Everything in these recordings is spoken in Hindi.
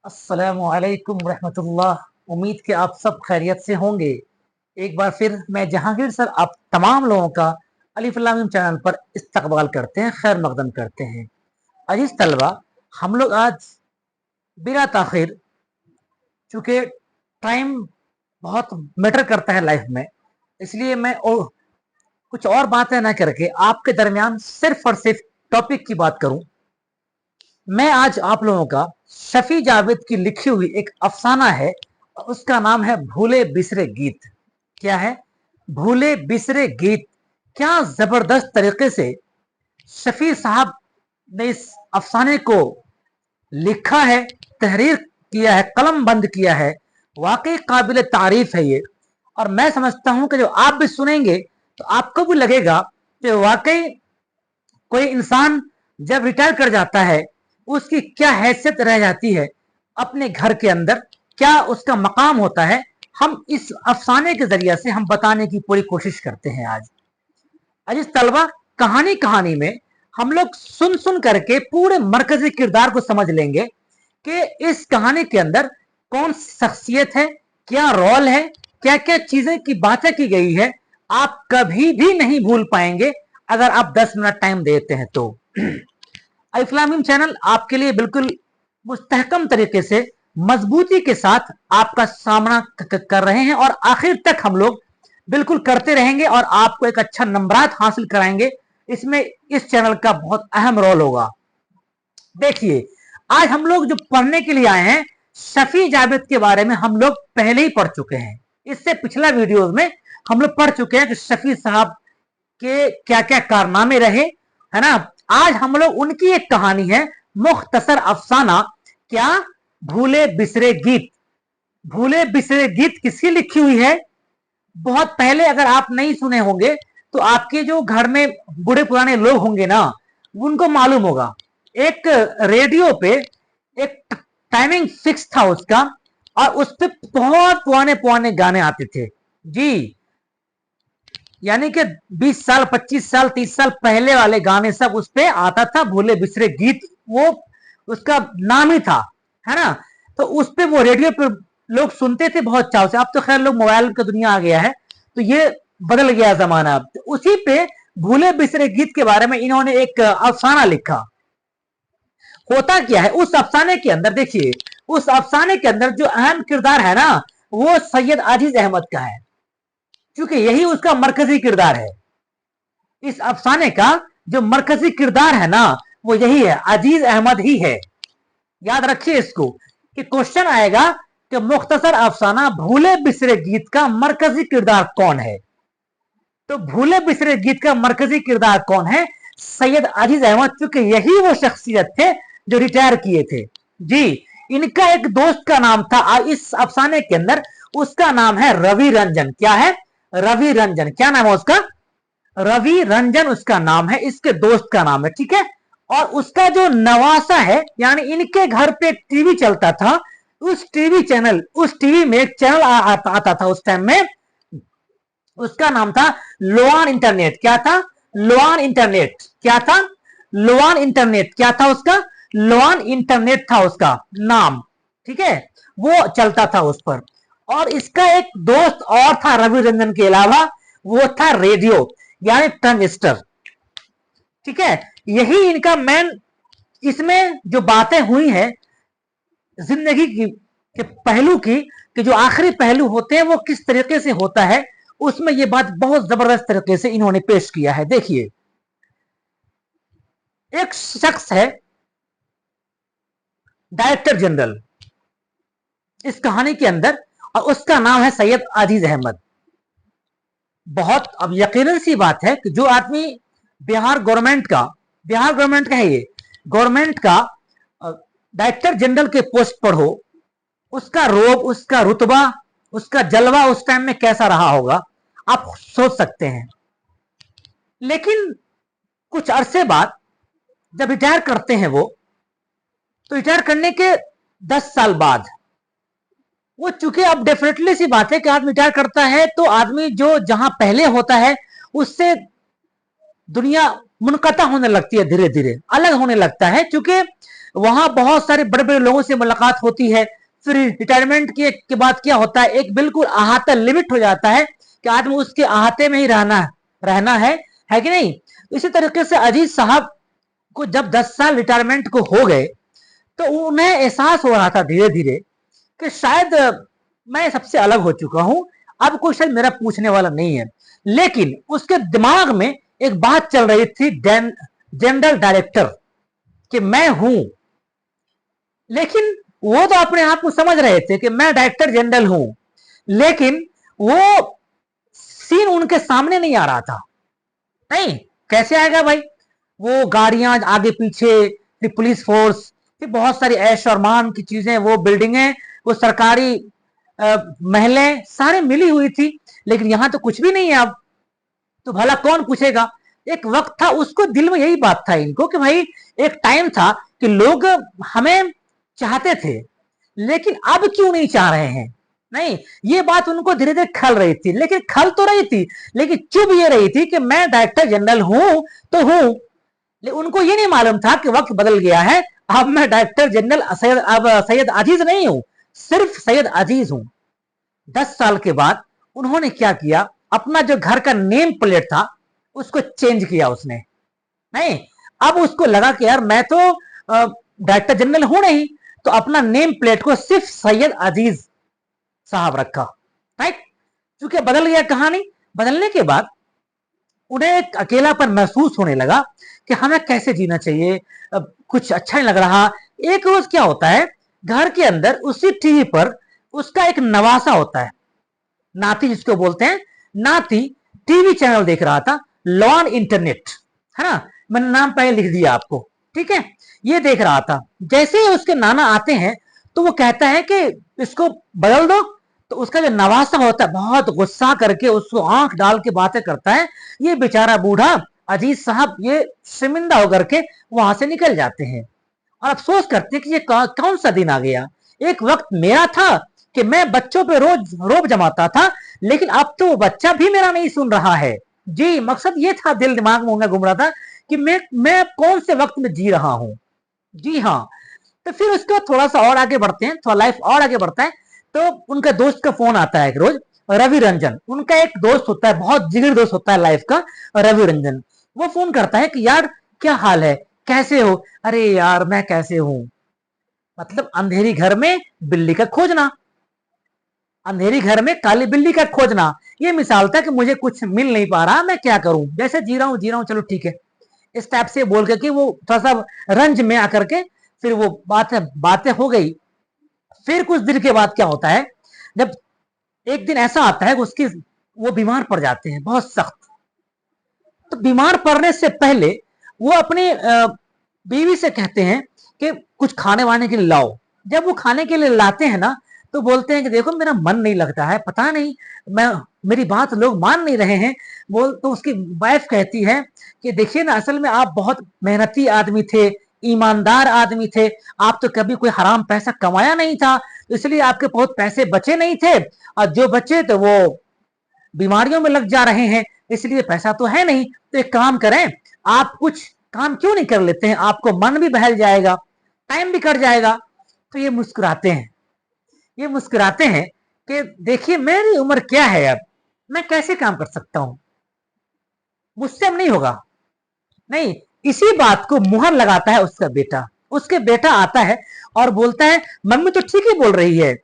अस्सलामुअलैकुम रहमतुल्लाह। उम्मीद कि आप सब खैरियत से होंगे। एक बार फिर मैं जहांगीर सर आप तमाम लोगों का अलिफ लाम मिम चैनल पर इस्तकबाल करते हैं, खैर मकदम करते हैं। अजीज तलबा, हम लोग आज बिला ताखिर, चूंकि टाइम बहुत मैटर करता है लाइफ में, इसलिए मैं कुछ और बातें ना करके आपके दरमियान सिर्फ और सिर्फ टॉपिक की बात करूं। मैं आज आप लोगों का शफी जावेद की लिखी हुई एक अफसाना है, उसका नाम है भूले बिसरे गीत। क्या है? भूले बिसरे गीत। क्या जबरदस्त तरीके से शफी साहब ने इस अफसाने को लिखा है, तहरीर किया है, कलम बंद किया है। वाकई काबिल तारीफ है ये। और मैं समझता हूं कि जो आप भी सुनेंगे तो आपको भी लगेगा कि वाकई कोई इंसान जब रिटायर कर जाता है उसकी क्या हैसियत रह जाती है अपने घर के अंदर, क्या उसका मकाम होता है। हम इस अफसाने के जरिए से हम बताने की पूरी कोशिश करते हैं आज। अजीज तलबा, कहानी कहानी में हम लोग सुन सुन करके पूरे मरकजी किरदार को समझ लेंगे कि इस कहानी के अंदर कौन शख्सियत है, क्या रोल है, क्या क्या चीजें की बातें की गई है। आप कभी भी नहीं भूल पाएंगे अगर आप 10 मिनट टाइम देते हैं तो। इस्लामिक चैनल आपके लिए बिल्कुल मुस्तहकम तरीके से, मजबूती के साथ आपका सामना कर रहे हैं और आखिर तक हम लोग बिल्कुल करते रहेंगे और आपको एक अच्छा नंबरात हासिल कराएंगे। इसमें इस चैनल का बहुत अहम रोल होगा। देखिए, आज हम लोग जो पढ़ने के लिए आए हैं, शफी जावेद के बारे में हम लोग पहले ही पढ़ चुके हैं। इससे पिछला वीडियोस में हम लोग पढ़ चुके हैं कि शफी साहब के क्या क्या कारनामे रहे, है ना। आज हम लोग उनकी एक कहानी है, मुख्तसर अफसाना, क्या? भूले बिसरे गीत। भूले बिसरे गीत किसकी लिखी हुई है? बहुत पहले अगर आप नहीं सुने होंगे तो आपके जो घर में बूढ़े पुराने लोग होंगे ना, उनको मालूम होगा। एक रेडियो पे एक टाइमिंग फिक्स था उसका, और उस पर बहुत पुराने पुराने गाने आते थे जी। यानी कि 20 साल, 25 साल, 30 साल पहले वाले गाने सब उस पे आता था। भूले बिसरे गीत वो उसका नाम ही था, है ना। तो उस पे वो रेडियो पे लोग सुनते थे बहुत चाव से। अब तो खैर लोग मोबाइल का दुनिया आ गया है तो ये बदल गया जमाना। अब तो उसी पे भूले बिसरे गीत के बारे में इन्होंने एक अफसाना लिखा। होता क्या है उस अफसाने के अंदर? देखिए, उस अफसाने के अंदर जो अहम किरदार है ना, वो सैयद अजीज अहमद का है, क्योंकि यही उसका मरकजी किरदार है। इस अफसाने का जो मरकजी किरदार है ना, वो यही है, अजीज अहमद ही है। याद रखिए इसको कि क्वेश्चन आएगा कि मुख्तसर अफसाना भूले बिसरे गीत का मरकजी किरदार कौन है। तो भूले बिसरे गीत का मरकजी किरदार कौन है? सैयद अजीज अहमद, क्योंकि यही वो शख्सियत थे जो रिटायर किए थे जी। इनका एक दोस्त का नाम था इस अफसाने के अंदर, उसका नाम है रवि रंजन। क्या है? रवि रंजन। क्या नाम है उसका? रवि रंजन उसका नाम है, इसके दोस्त का नाम है, ठीक है। और उसका जो नवासा है, यानी इनके घर पे टीवी चलता था, उस टीवी में एक चैनल आता था उस टाइम में, उसका नाम था लोआन इंटरनेट। क्या था? लोआन इंटरनेट। क्या था? लोआन इंटरनेट। क्या था उसका? लोआन इंटरनेट था उसका नाम, ठीक है। वो चलता था उस पर। और इसका एक दोस्त और था रवि रंजन के अलावा, वो था रेडियो, यानी ट्रांजिस्टर, ठीक है। यही इनका मेन, इसमें जो बातें हुई हैं जिंदगी की के पहलू की, कि जो आखिरी पहलू होते हैं वो किस तरीके से होता है, उसमें ये बात बहुत जबरदस्त तरीके से इन्होंने पेश किया है। देखिए, एक शख्स है डायरेक्टर जनरल इस कहानी के अंदर, और उसका नाम है सैयद अजीज अहमद। बहुत अब यकीनन सी बात है कि जो आदमी बिहार गवर्नमेंट का है, ये गवर्नमेंट का डायरेक्टर जनरल के पोस्ट पर हो, उसका रोब, उसका रुतबा, उसका जलवा उस टाइम में कैसा रहा होगा, आप सोच सकते हैं। लेकिन कुछ अरसे बाद जब रिटायर करते हैं वो, तो रिटायर करने के 10 साल बाद वो, चूंकि अब डेफिनेटली सी बात है कि आदमी रिटायर करता है तो आदमी जो जहां पहले होता है उससे दुनिया मुनकता होने लगती है, धीरे धीरे अलग होने लगता है। क्योंकि वहां बहुत सारे बड़े बड़े लोगों से मुलाकात होती है। फिर रिटायरमेंट के बाद क्या होता है, एक बिल्कुल अहाता लिमिट हो जाता है कि आदमी उसके अहाते में ही रहना है कि नहीं। इसी तरीके से अजीज साहब को जब 10 साल रिटायरमेंट को हो गए तो उन्हें एहसास हो रहा था धीरे धीरे कि शायद मैं सबसे अलग हो चुका हूं, अब कोई शायद मेरा पूछने वाला नहीं है। लेकिन उसके दिमाग में एक बात चल रही थी, जनरल डायरेक्टर, कि मैं हूं। लेकिन वो तो अपने आप को समझ रहे थे कि मैं डायरेक्टर जनरल हूं, लेकिन वो सीन उनके सामने नहीं आ रहा था। नहीं, कैसे आएगा भाई, वो गाड़ियां आगे पीछे, फिर पुलिस फोर्स, फिर बहुत सारी ऐश और मान की चीजें, वो बिल्डिंगें, वो सरकारी महलें सारे मिली हुई थी। लेकिन यहां तो कुछ भी नहीं है अब, तो भला कौन पूछेगा। एक वक्त था, उसको दिल में यही बात था इनको कि भाई एक टाइम था कि लोग हमें चाहते थे, लेकिन अब क्यों नहीं चाह रहे हैं। नहीं, ये बात उनको धीरे धीरे खल रही थी, लेकिन खल तो रही थी, लेकिन चुभ ये रही थी कि मैं डायरेक्टर जनरल हूं तो हूं, लेकिन उनको ये नहीं मालूम था कि वक्त बदल गया है। अब मैं डायरेक्टर जनरल सैयद अजीज नहीं हूं, सिर्फ सैयद अजीज हूं। 10 साल के बाद उन्होंने क्या किया, अपना जो घर का नेम प्लेट था उसको चेंज किया उसने। नहीं, अब उसको लगा कि यार मैं तो डायरेक्टर जनरल हूं नहीं, तो अपना नेम प्लेट को सिर्फ सैयद अजीज साहब रखा। राइट, क्योंकि बदल गया कहानी। बदलने के बाद उन्हें एक अकेलापन महसूस होने लगा कि हमें कैसे जीना चाहिए, कुछ अच्छा नहीं लग रहा। एक रोज क्या होता है, घर के अंदर उसी टीवी पर उसका एक नवासा होता है, नाती जिसको बोलते हैं, नाती टीवी चैनल देख रहा था, लॉन इंटरनेट, है ना, मैंने नाम पहले लिख दिया आपको, ठीक है। ये देख रहा था, जैसे ही उसके नाना आते हैं तो वो कहता है कि इसको बदल दो। तो उसका जो नवासा होता है बहुत गुस्सा करके उसको आंख डाल के बातें करता है। ये बेचारा बूढ़ा अजीज साहब ये शर्मिंदा होकर के वहां से निकल जाते हैं और अफसोस करते हैं कि ये कौन सा दिन आ गया। एक वक्त मेरा था कि मैं बच्चों पे रोज रोब जमाता था, लेकिन अब तो वो बच्चा भी मेरा नहीं सुन रहा है। जी, मकसद ये था, दिल दिमाग में घूम रहा था कि मैं कौन से वक्त में जी रहा हूं। जी हाँ। तो फिर उसके बाद थोड़ा सा और आगे बढ़ते हैं, थोड़ा लाइफ और आगे बढ़ता है। तो उनका दोस्त का फोन आता है एक रोज, रवि रंजन, उनका एक दोस्त होता है, बहुत जिगरी दोस्त होता है लाइफ का, रवि रंजन। वो फोन करता है कि यार क्या हाल है, कैसे हो। अरे यार मैं कैसे हूं, मतलब अंधेरी घर में बिल्ली का खोजना, अंधेरी घर में काली बिल्ली का खोजना, ये मिसाल था कि मुझे कुछ मिल नहीं पा रहा, मैं क्या करूं, जैसे जी रहा हूं, चलो ठीक है। इस टाइप से बोल के कि वो थोड़ा सा रंज में आकर के फिर वो बातें हो गई। फिर कुछ दिन के बाद क्या होता है, जब एक दिन ऐसा आता है कि उसकी वो बीमार पड़ जाते हैं बहुत सख्त। तो बीमार पड़ने से पहले वो अपनी बीवी से कहते हैं कि कुछ खाने वाने के लिए लाओ। जब वो खाने के लिए लाते हैं ना, तो बोलते हैं कि देखो मेरा मन नहीं लगता है, पता नहीं मैं मेरी बात लोग मान नहीं रहे हैं। बोल तो उसकी वाइफ कहती है कि देखिए ना, असल में आप बहुत मेहनती आदमी थे, ईमानदार आदमी थे, आप तो कभी कोई हराम पैसा कमाया नहीं था, इसलिए आपके बहुत पैसे बचे नहीं थे, और जो बचे तो वो बीमारियों में लग जा रहे हैं, इसलिए पैसा तो है नहीं। तो एक काम करें, आप कुछ काम क्यों नहीं कर लेते हैं, आपको मन भी बहल जाएगा, टाइम भी कट जाएगा। तो ये मुस्कुराते हैं, ये मुस्कुराते हैं कि देखिए मेरी उम्र क्या है, अब मैं कैसे काम कर सकता हूं, मुझसे अब नहीं होगा। नहीं, इसी बात को मुहर लगाता है उसका बेटा। उसके बेटा आता है और बोलता है मम्मी तो ठीक ही बोल रही है,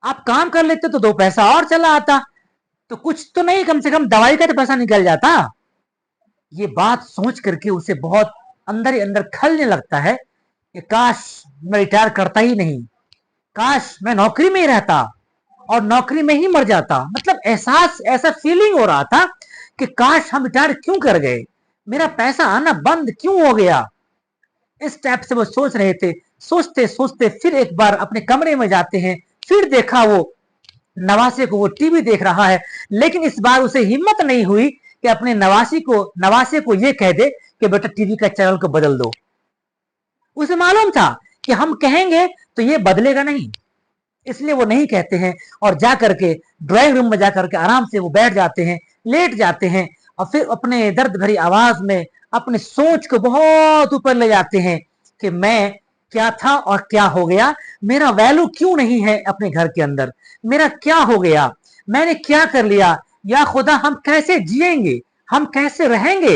आप काम कर लेते तो 2 पैसा और चला आता, तो कुछ तो नहीं, कम से कम दवाई का तो पैसा निकल जाता। ये बात सोच करके उसे बहुत अंदर ही अंदर खलने लगता है कि काश मैं रिटायर करता ही नहीं, काश मैं नौकरी में ही रहता और नौकरी में ही मर जाता। मतलब एहसास, ऐसा फीलिंग हो रहा था कि काश हम रिटायर क्यों कर गए, मेरा पैसा आना बंद क्यों हो गया। इस टाइप से वो सोच रहे थे। सोचते सोचते फिर एक बार अपने कमरे में जाते हैं, फिर देखा वो नवासे को वो टीवी देख रहा है। लेकिन इस बार उसे हिम्मत नहीं हुई कि अपने नवासे को ये कह दे कि बेटा टीवी का चैनल को बदल दो। उसे मालूम था कि हम कहेंगे तो ये बदलेगा नहीं, इसलिए वो नहीं कहते हैं, और जा करके ड्राइंग रूम में जाकर के आराम से वो बैठ जाते हैं, लेट जाते हैं, और फिर अपने दर्द भरी आवाज में अपने सोच को बहुत ऊपर ले जाते हैं कि मैं क्या था और क्या हो गया, मेरा वैल्यू क्यों नहीं है अपने घर के अंदर, मेरा क्या हो गया, मैंने क्या कर लिया, या खुदा हम कैसे जिएंगे, हम कैसे रहेंगे,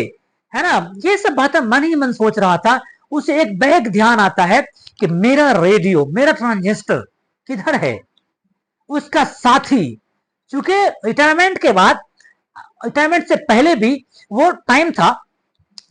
है ना। ये सब बातें मन ही मन सोच रहा था। उसे एक बैग ध्यान आता है कि मेरा रेडियो, मेरा ट्रांजिस्टर किधर है, उसका साथी। चूंकि रिटायरमेंट के बाद, रिटायरमेंट से पहले भी वो टाइम था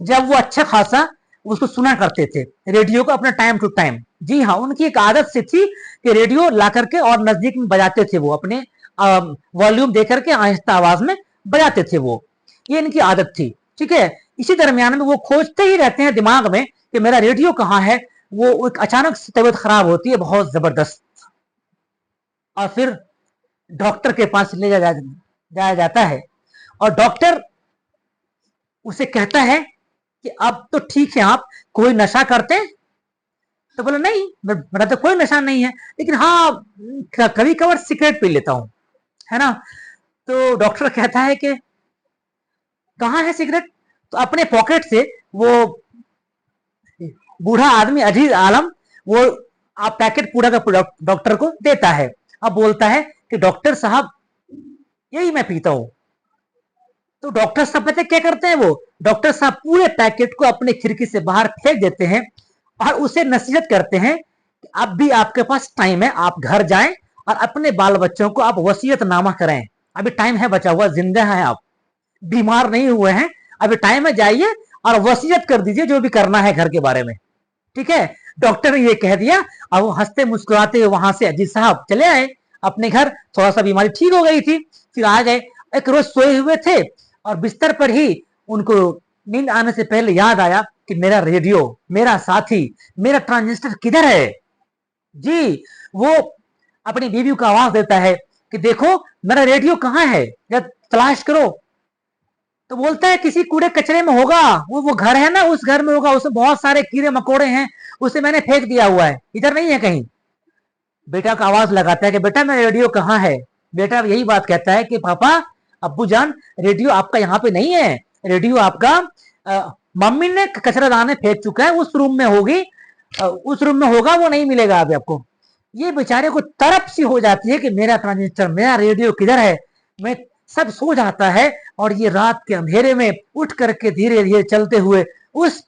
जब वो अच्छा खासा उसको सुना करते थे रेडियो को अपना टाइम टू टाइम। जी हाँ, उनकी एक आदत सी थी कि रेडियो ला करके और नजदीक में बजाते थे, वो अपने वॉल्यूम दे करके आहिस्ता आवाज में बजाते थे वो, ये इनकी आदत थी। ठीक है, इसी दरमियान में वो खोजते ही रहते हैं दिमाग में कि मेरा रेडियो कहाँ है। वो एक अचानक से तबीयत खराब होती है बहुत जबरदस्त, और फिर डॉक्टर के पास ले जाया जाता है, और डॉक्टर उसे कहता है कि अब तो ठीक है, आप कोई नशा करते हैं? तो बोला नहीं, मेरा तो कोई नशा नहीं है, लेकिन हाँ कभी कभार सिगरेट पी लेता हूँ, है ना। तो डॉक्टर कहता है कि कहाँ है सिगरेट? तो अपने पॉकेट से वो बूढ़ा आदमी अजीज आलम वो आप पैकेट पूरा का पूरा डॉक्टर को देता है। अब बोलता है कि डॉक्टर साहब यही मैं पीता हूँ। तो डॉक्टर साहब पता क्या करते हैं, वो डॉक्टर साहब पूरे पैकेट को अपने खिड़की से बाहर फेंक देते हैं और उसे नसीहत करते हैं कि अब भी आपके पास टाइम है, आप घर जाएं और अपने बाल बच्चों को आप वसीयतनामा करें। अभी टाइम है बचा हुआ, जिंदा है आप, बीमार नहीं हुए हैं, अभी टाइम है, जाइए और वसीयत कर दीजिए जो भी करना है घर के बारे में। ठीक है, डॉक्टर ने ये कह दिया और वो हंसते मुस्कुराते हुए वहां से अजीज साहब चले आए अपने घर। थोड़ा सा बीमारी ठीक हो गई थी, फिर आ गए। एक रोज सोए हुए थे और बिस्तर पर ही उनको नींद आने से पहले याद आया कि मेरा रेडियो, मेरा साथी, मेरा ट्रांजिस्टर किधर है। जी, वो अपनी बीवी को आवाज देता है कि देखो मेरा रेडियो कहाँ है, या तलाश करो। तो बोलता है किसी कूड़े कचरे में होगा, वो घर है ना, उस घर में होगा, उसमें बहुत सारे कीड़े मकोड़े हैं, उसे मैंने फेंक दिया हुआ है, इधर नहीं है कहीं। बेटा का आवाज लगाता है कि बेटा मेरा रेडियो कहाँ है। बेटा यही बात कहता है कि पापा, अब्बू जान, रेडियो आपका यहाँ पे नहीं है, रेडियो आपका मम्मी ने कचरादान फेंक चुका है, उस रूम में होगी, उस रूम में होगा, वो नहीं मिलेगा अभी आपको। ये बेचारे को तरफ सी हो जाती है कि मेरा ट्रांजिस्टर, मेरा रेडियो किधर है। मैं सब सो जाता है और ये रात के अंधेरे में उठ करके धीरे धीरे चलते हुए उस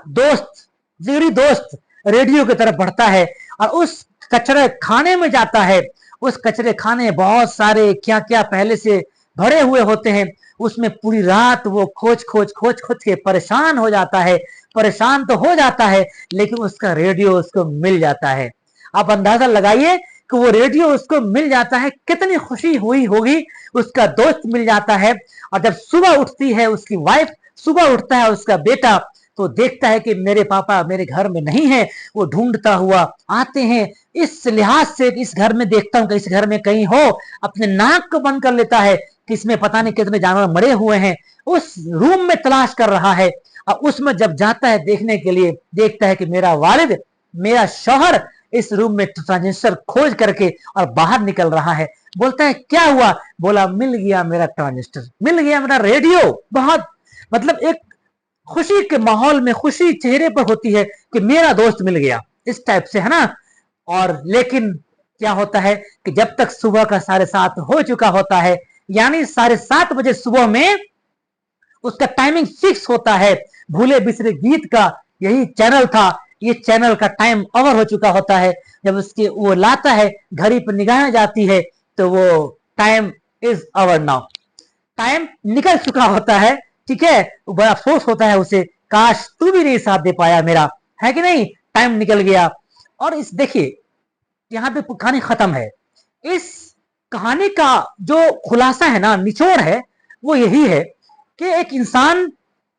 दोस्त, जिगरी दोस्त रेडियो की तरफ बढ़ता है और उस कचरे खाने में जाता है। उस कचरे खाने में बहुत सारे क्या क्या पहले से भरे हुए होते हैं, उसमें पूरी रात वो खोज खोज खोज खोज के परेशान हो जाता है। परेशान तो हो जाता है, लेकिन उसका रेडियो उसको मिल जाता है। आप अंदाजा लगाइए कि वो रेडियो उसको मिल जाता है, कितनी खुशी हुई होगी। उसका दोस्त मिल जाता है, और जब सुबह उठती है उसकी वाइफ, सुबह उठता है उसका बेटा, तो देखता है कि मेरे पापा मेरे घर में नहीं है। वो ढूंढता हुआ आते हैं, इस लिहाज से इस घर में देखता हूं कि इस घर में कहीं हो, अपने नाक को बंद कर लेता है कि इसमें पता नहीं कितने जानवर मरे हुए हैं। उस रूम में तलाश कर रहा है, और उसमें जब जाता है देखने के लिए, देखता है कि मेरा वालिद, मेरा शौहर इस रूम में ट्रांजिस्टर खोज करके और बाहर निकल रहा है। बोलता है क्या हुआ? बोला मिल गया मेरा ट्रांजिस्टर, मिल गया मेरा रेडियो। बहुत मतलब एक खुशी के माहौल में खुशी चेहरे पर होती है कि मेरा दोस्त मिल गया, इस टाइप से, है ना। और लेकिन क्या होता है कि जब तक सुबह का 7:30 हो चुका होता है, यानी 7:30 सुबह में उसका टाइमिंग फिक्स होता है। भूले बिसरे गीत का यही चैनल था, ये चैनल का टाइम ओवर हो चुका होता है। जब उसके वो लाता है, घड़ी पर निगाहें जाती है, तो वो time is over now, time निकल चुका होता है। ठीक है, बड़ा अफसोस होता है उसे, काश तू भी नहीं साथ दे पाया मेरा, है कि नहीं, टाइम निकल गया। और इस देखिए यहाँ पे कहानी खत्म है। इस कहानी का जो खुलासा है ना, निचोड़ है, वो यही है कि एक इंसान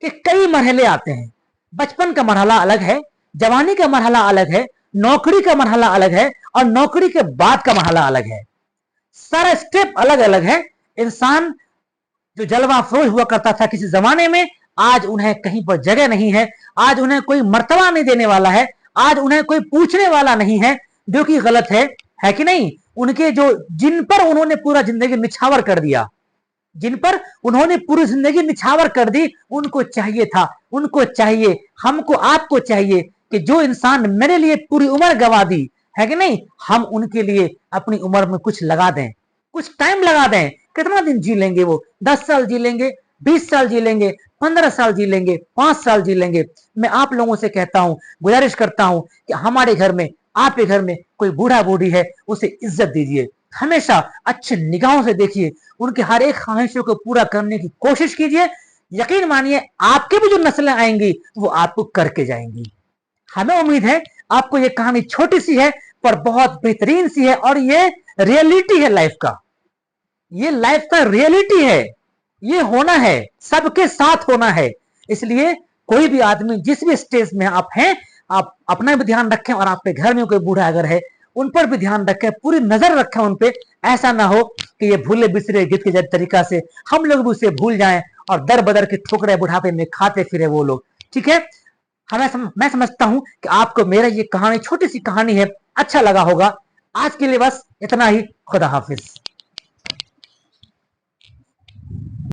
के कई मरहले आते हैं। बचपन का मरहला अलग है, जवानी का मरहला अलग है, नौकरी का मरहला अलग है, और नौकरी के बाद का मरहला अलग है। सारा स्टेप अलग अलग है। इंसान जो जलवा अफरोज हुआ करता था किसी जमाने में, आज उन्हें कहीं पर जगह नहीं है, आज उन्हें कोई मर्तबा नहीं देने वाला है, आज उन्हें कोई पूछने वाला नहीं है, जो कि गलत है कि नहीं। उनके जो जिन पर उन्होंने पूरा जिंदगी निछावर कर दिया, जिन पर उन्होंने पूरी जिंदगी निछावर कर दी, उनको चाहिए था, उनको चाहिए, हमको आपको चाहिए कि जो इंसान मेरे लिए पूरी उम्र गवा दी है कि नहीं, हम उनके लिए अपनी उम्र में कुछ लगा दें, कुछ टाइम लगा दें। कितना दिन जी लेंगे वो? 10 साल जी लेंगे, 20 साल जी लेंगे, 15 साल जी लेंगे, 5 साल जी लेंगे। मैं आप लोगों से कहता हूं, गुजारिश करता हूं कि हमारे घर में, आपके घर में कोई बूढ़ा बूढ़ी है, उसे इज्जत दीजिए, हमेशा अच्छे निगाहों से देखिए, उनके हर एक ख्वाहिशों को पूरा करने की कोशिश कीजिए। यकीन मानिए आपके भी जो नस्लें आएंगी वो आपको करके जाएंगी। हमें उम्मीद है आपको ये कहानी छोटी सी है पर बहुत बेहतरीन सी है, और ये रियलिटी है लाइफ का, ये लाइफ का रियलिटी है, ये होना है, सबके साथ होना है। इसलिए कोई भी आदमी जिस भी स्टेज में आप हैं, आप अपना भी ध्यान रखें, और आपके घर में कोई बूढ़ा अगर है उन पर भी ध्यान रखें, पूरी नजर रखें उन पे। ऐसा ना हो कि ये भूले बिसरे गीत के तरीका से हम लोग भी उसे भूल जाएं और दर बदर के ठोकरे बुढ़ापे में खाते फिरे वो लोग। ठीक है, मैं समझता हूं कि आपको मेरा ये कहानी, छोटी सी कहानी है, अच्छा लगा होगा। आज के लिए बस इतना ही। खुदा हाफिज।